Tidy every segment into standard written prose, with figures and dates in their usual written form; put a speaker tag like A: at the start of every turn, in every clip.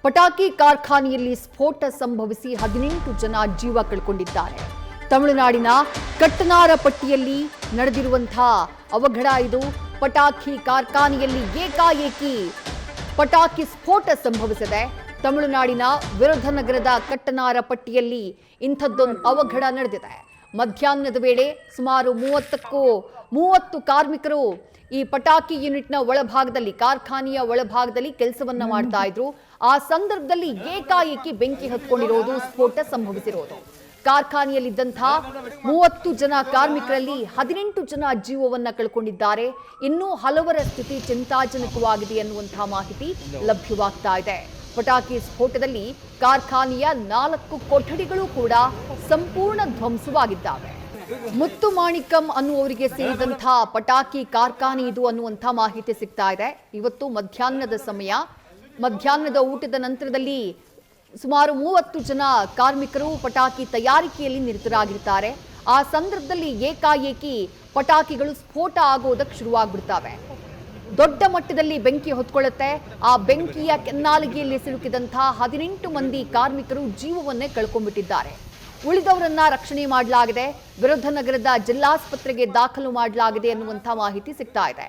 A: ಪಟಾಕಿ ಕಾರ್ಖಾನೆಯಲ್ಲಿ ಸ್ಫೋಟ ಸಂಭವಿಸಿ 18 ಜನ ಜೀವ ಕಳ್ಕೊಂಡಿದ್ದಾರೆ. ತಮಿಳುನಾಡಿನ ಕಟ್ಟನಾರಪಟ್ಟಿಯಲ್ಲಿ ನಡೆದಿರುವಂತಹ ಅವಘಡ ಇದು. ಪಟಾಕಿ ಕಾರ್ಖಾನೆಯಲ್ಲಿ ಏಕಾಏಕಿ ಪಟಾಕಿ ಸ್ಫೋಟ ಸಂಭವಿಸಿದೆ. ತಮಿಳುನಾಡಿನ ವಿರುಧನಗರದ ಕಟ್ಟನಾರಪಟ್ಟಿಯಲ್ಲಿ ಇಂಥದ್ದೊಂದು ಅವಘಡ ನಡೆದಿದೆ. ಮಧ್ಯಾಹ್ನದ ವೇಳೆ ಸುಮಾರು 30 ಕಾರ್ಮಿಕರು ಈ ಪಟಾಕಿ ಯೂನಿಟ್ನ ಒಳಭಾಗದಲ್ಲಿ, ಕಾರ್ಖಾನೆಯ ಒಳಭಾಗದಲ್ಲಿ ಕೆಲಸವನ್ನ ಮಾಡ್ತಾ ಇದ್ರು. ಆ ಸಂದರ್ಭದಲ್ಲಿ ಏಕಾಏಕಿ ಬೆಂಕಿ ಹತ್ಕೊಂಡಿರೋದು, ಸ್ಫೋಟ ಸಂಭವಿಸಿರೋದು. ಕಾರ್ಖಾನೆಯಲ್ಲಿದ್ದಂತಹ 30 ಜನ ಕಾರ್ಮಿಕರಲ್ಲಿ 18 ಜನ ಜೀವವನ್ನ ಕಳ್ಕೊಂಡಿದ್ದಾರೆ. ಇನ್ನೂ ಹಲವರ ಸ್ಥಿತಿ ಚಿಂತಾಜನಕವಾಗಿದೆ ಅನ್ನುವಂತಹ ಮಾಹಿತಿ ಲಭ್ಯವಾಗ್ತಾ ಇದೆ. ಪಟಾಕಿ ಸ್ಫೋಟದಲ್ಲಿ ಕಾರ್ಖಾನೆಯ 4 ಕೊಠಡಿಗಳು ಕೂಡ ಸಂಪೂರ್ಣ ಧ್ವಂಸವಾಗಿದ್ದಾವೆ. ಮುತ್ತು ಮಾಣಿಕಂ ಅನ್ನುವರಿಗೆ ಸೇರಿದಂತಹ ಪಟಾಕಿ ಕಾರ್ಖಾನೆ ಇದು ಅನ್ನುವಂಥ ಮಾಹಿತಿ ಸಿಗ್ತಾ ಇದೆ. ಇವತ್ತು ಮಧ್ಯಾಹ್ನದ ಸಮಯ, ಮಧ್ಯಾಹ್ನದ ಊಟದ ನಂತರದಲ್ಲಿ ಸುಮಾರು 30 ಜನ ಕಾರ್ಮಿಕರು ಪಟಾಕಿ ತಯಾರಿಕೆಯಲ್ಲಿ ನಿರತರಾಗಿರ್ತಾರೆ. ಆ ಸಂದರ್ಭದಲ್ಲಿ ಏಕಾಏಕಿ ಪಟಾಕಿಗಳು ಸ್ಫೋಟ ಆಗೋದಕ್ಕೆ ಶುರುವಾಗ್ಬಿಡ್ತವೆ. ದೊಡ್ಡ ಮಟ್ಟದಲ್ಲಿ ಬೆಂಕಿ ಹೊತ್ಕೊಳ್ಳುತ್ತೆ. ಆ ಬೆಂಕಿಯ ಕೆನ್ನಾಲಿಗೆಯಲ್ಲಿ ಸಿಲುಕಿದಂತಹ 18 ಮಂದಿ ಕಾರ್ಮಿಕರು ಜೀವವನ್ನೇ ಕಳ್ಕೊಂಡ್ಬಿಟ್ಟಿದ್ದಾರೆ. ಉಳಿದವರನ್ನ ರಕ್ಷಣೆ ಮಾಡಲಾಗಿದೆ. ವಿರುಧನಗರದ ಜಿಲ್ಲಾಸ್ಪತ್ರೆಗೆ ದಾಖಲು ಮಾಡಲಾಗಿದೆ ಅನ್ನುವಂಥ ಮಾಹಿತಿ ಸಿಗ್ತಾ ಇದೆ.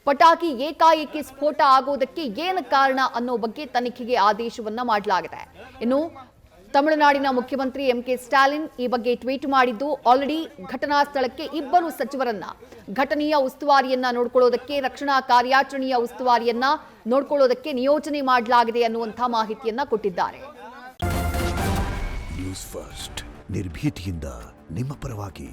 A: ಪಟಾಕಿ ಏಕಾಏಕಿ ಸ್ಫೋಟ ಆಗೋದಕ್ಕೆ ಏನು ಕಾರಣ ಅನ್ನೋ ಬಗ್ಗೆ ತನಿಖೆಗೆ ಆದೇಶವನ್ನ ಮಾಡಲಾಗಿದೆ. ಇನ್ನು ತಮಿಳುನಾಡಿನ ಮುಖ್ಯಮಂತ್ರಿ MK ಸ್ಟಾಲಿನ್ ಈ ಬಗ್ಗೆ ಟ್ವೀಟ್ ಮಾಡಿದ್ದು, ಆಲ್ರೆಡಿ ಘಟನಾ ಸ್ಥಳಕ್ಕೆ 2 ಸಚಿವರನ್ನ, ಘಟನೆಯ ಉಸ್ತುವಾರಿಯನ್ನ ನೋಡ್ಕೊಳ್ಳೋದಕ್ಕೆ, ರಕ್ಷಣಾ ಕಾರ್ಯಾಚರಣೆಯ ಉಸ್ತುವಾರಿಯನ್ನ ನೋಡ್ಕೊಳ್ಳೋದಕ್ಕೆ ನಿಯೋಜನೆ ಮಾಡಲಾಗಿದೆ ಅನ್ನುವಂಥ ಮಾಹಿತಿಯನ್ನ ಕೊಟ್ಟಿದ್ದಾರೆ.
B: ನ್ಯೂಸ್ ಫಸ್ಟ್, ನಿರ್ಭೀತಿಯಿಂದ ನಿಮ್ಮ ಪರವಾಗಿ.